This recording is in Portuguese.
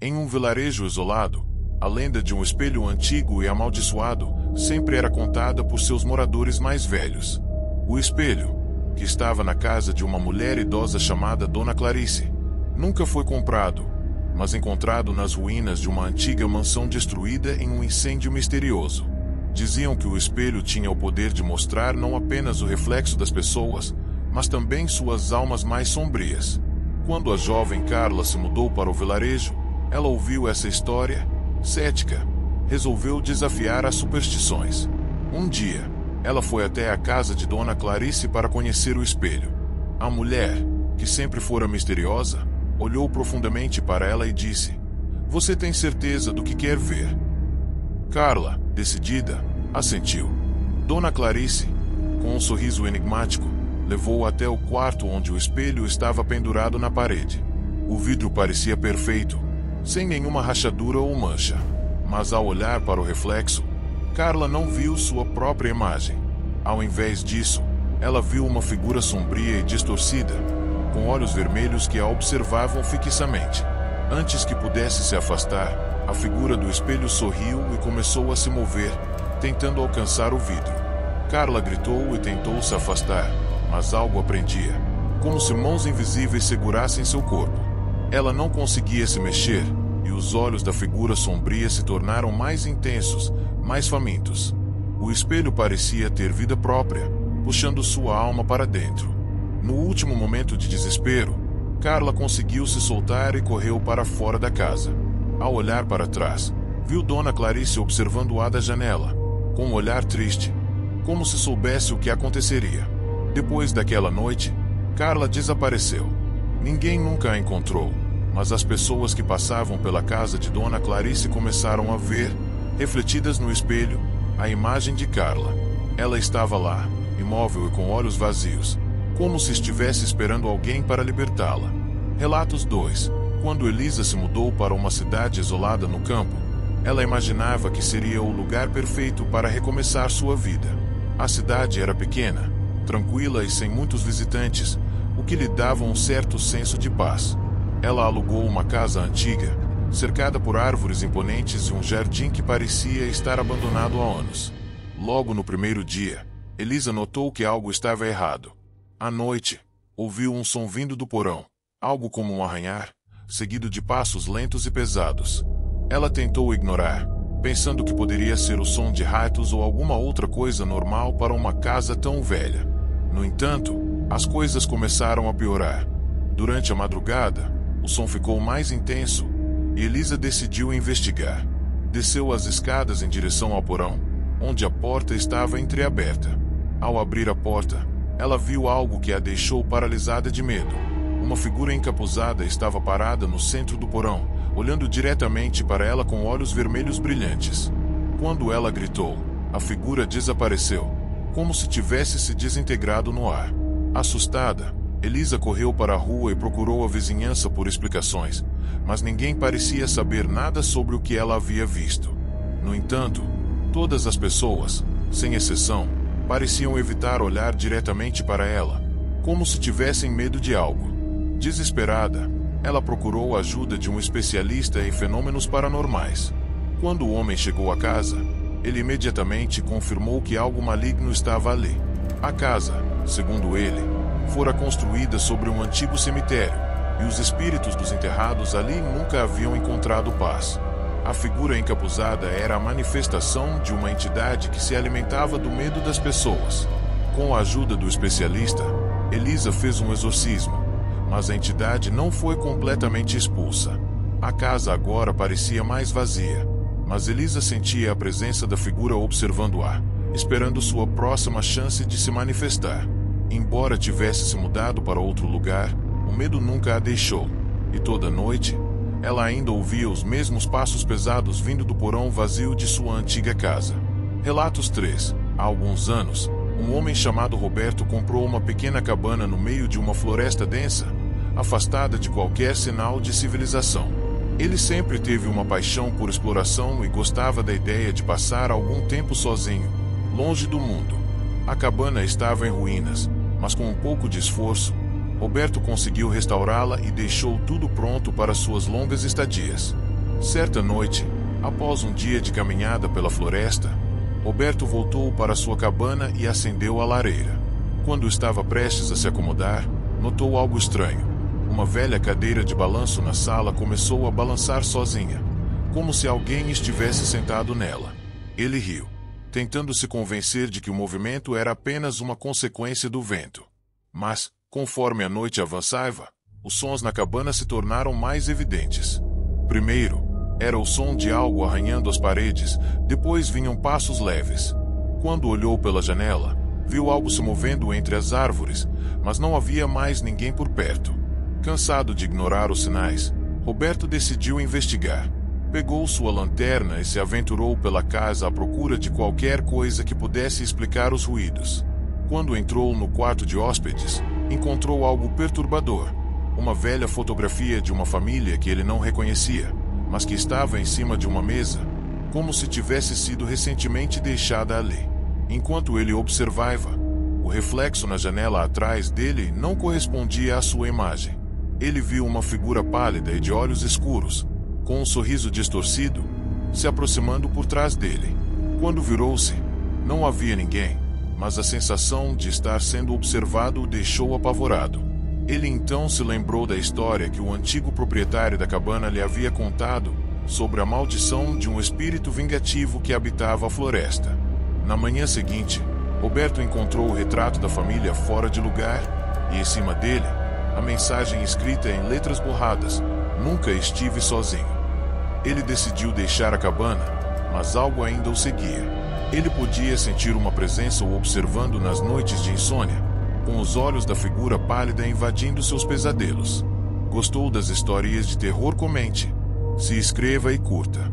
Em um vilarejo isolado, a lenda de um espelho antigo e amaldiçoado sempre era contada por seus moradores mais velhos. O espelho, que estava na casa de uma mulher idosa chamada Dona Clarice, nunca foi comprado, mas encontrado nas ruínas de uma antiga mansão destruída em um incêndio misterioso. Diziam que o espelho tinha o poder de mostrar não apenas o reflexo das pessoas, mas também suas almas mais sombrias. Quando a jovem Carla se mudou para o vilarejo, ela ouviu essa história, cética, resolveu desafiar as superstições. Um dia, ela foi até a casa de Dona Clarice para conhecer o espelho. A mulher, que sempre fora misteriosa, olhou profundamente para ela e disse: "Você tem certeza do que quer ver?" Carla, decidida, assentiu. Dona Clarice, com um sorriso enigmático, levou-a até o quarto onde o espelho estava pendurado na parede. O vidro parecia perfeito, sem nenhuma rachadura ou mancha. Mas ao olhar para o reflexo, Carla não viu sua própria imagem. Ao invés disso, ela viu uma figura sombria e distorcida, com olhos vermelhos que a observavam fixamente. Antes que pudesse se afastar, a figura do espelho sorriu e começou a se mover, tentando alcançar o vidro. Carla gritou e tentou se afastar, mas algo a prendia, como se mãos invisíveis segurassem seu corpo. Ela não conseguia se mexer, e os olhos da figura sombria se tornaram mais intensos, mais famintos. O espelho parecia ter vida própria, puxando sua alma para dentro. No último momento de desespero, Carla conseguiu se soltar e correu para fora da casa. Ao olhar para trás, viu Dona Clarice observando-a da janela, com um olhar triste, como se soubesse o que aconteceria. Depois daquela noite, Carla desapareceu. Ninguém nunca a encontrou, mas as pessoas que passavam pela casa de Dona Clarice começaram a ver, refletidas no espelho, a imagem de Carla. Ela estava lá, imóvel e com olhos vazios, como se estivesse esperando alguém para libertá-la. Relatos 2. Quando Elisa se mudou para uma cidade isolada no campo, ela imaginava que seria o lugar perfeito para recomeçar sua vida. A cidade era pequena, tranquila e sem muitos visitantes, o que lhe dava um certo senso de paz. Ela alugou uma casa antiga, cercada por árvores imponentes e um jardim que parecia estar abandonado há anos. Logo no primeiro dia, Elisa notou que algo estava errado. À noite, ouviu um som vindo do porão, algo como um arranhar, seguido de passos lentos e pesados. Ela tentou ignorar, pensando que poderia ser o som de ratos ou alguma outra coisa normal para uma casa tão velha. No entanto, as coisas começaram a piorar. Durante a madrugada, o som ficou mais intenso, e Elisa decidiu investigar. Desceu as escadas em direção ao porão, onde a porta estava entreaberta. Ao abrir a porta, ela viu algo que a deixou paralisada de medo. Uma figura encapuzada estava parada no centro do porão, olhando diretamente para ela com olhos vermelhos brilhantes. Quando ela gritou, a figura desapareceu, como se tivesse se desintegrado no ar. Assustada, Elisa correu para a rua e procurou a vizinhança por explicações, mas ninguém parecia saber nada sobre o que ela havia visto. No entanto, todas as pessoas, sem exceção, pareciam evitar olhar diretamente para ela, como se tivessem medo de algo. Desesperada, ela procurou a ajuda de um especialista em fenômenos paranormais. Quando o homem chegou à casa, ele imediatamente confirmou que algo maligno estava ali. A casa, segundo ele, fora construída sobre um antigo cemitério, e os espíritos dos enterrados ali nunca haviam encontrado paz. A figura encapuzada era a manifestação de uma entidade que se alimentava do medo das pessoas. Com a ajuda do especialista, Elisa fez um exorcismo, mas a entidade não foi completamente expulsa. A casa agora parecia mais vazia, mas Elisa sentia a presença da figura observando-a, esperando sua próxima chance de se manifestar. Embora tivesse se mudado para outro lugar, o medo nunca a deixou, e toda noite, ela ainda ouvia os mesmos passos pesados vindo do porão vazio de sua antiga casa. Relatos 3. Há alguns anos, um homem chamado Roberto comprou uma pequena cabana no meio de uma floresta densa, afastada de qualquer sinal de civilização. Ele sempre teve uma paixão por exploração e gostava da ideia de passar algum tempo sozinho, longe do mundo. A cabana estava em ruínas, mas com um pouco de esforço, Roberto conseguiu restaurá-la e deixou tudo pronto para suas longas estadias. Certa noite, após um dia de caminhada pela floresta, Roberto voltou para sua cabana e acendeu a lareira. Quando estava prestes a se acomodar, notou algo estranho. Uma velha cadeira de balanço na sala começou a balançar sozinha, como se alguém estivesse sentado nela. Ele riu, tentando se convencer de que o movimento era apenas uma consequência do vento. Mas, conforme a noite avançava, os sons na cabana se tornaram mais evidentes. Primeiro, era o som de algo arranhando as paredes, depois vinham passos leves. Quando olhou pela janela, viu algo se movendo entre as árvores, mas não havia mais ninguém por perto. Cansado de ignorar os sinais, Roberto decidiu investigar. Pegou sua lanterna e se aventurou pela casa à procura de qualquer coisa que pudesse explicar os ruídos. Quando entrou no quarto de hóspedes, encontrou algo perturbador. Uma velha fotografia de uma família que ele não reconhecia, mas que estava em cima de uma mesa, como se tivesse sido recentemente deixada ali. Enquanto ele observava, o reflexo na janela atrás dele não correspondia à sua imagem. Ele viu uma figura pálida e de olhos escuros, com um sorriso distorcido, se aproximando por trás dele. Quando virou-se, não havia ninguém, mas a sensação de estar sendo observado o deixou apavorado. Ele então se lembrou da história que o antigo proprietário da cabana lhe havia contado sobre a maldição de um espírito vingativo que habitava a floresta. Na manhã seguinte, Roberto encontrou o retrato da família fora de lugar e, em cima dele, a mensagem escrita em letras borradas: "Nunca estive sozinho." Ele decidiu deixar a cabana, mas algo ainda o seguia. Ele podia sentir uma presença o observando nas noites de insônia, com os olhos da figura pálida invadindo seus pesadelos. Gostou das histórias de terror? Comente, se inscreva e curta.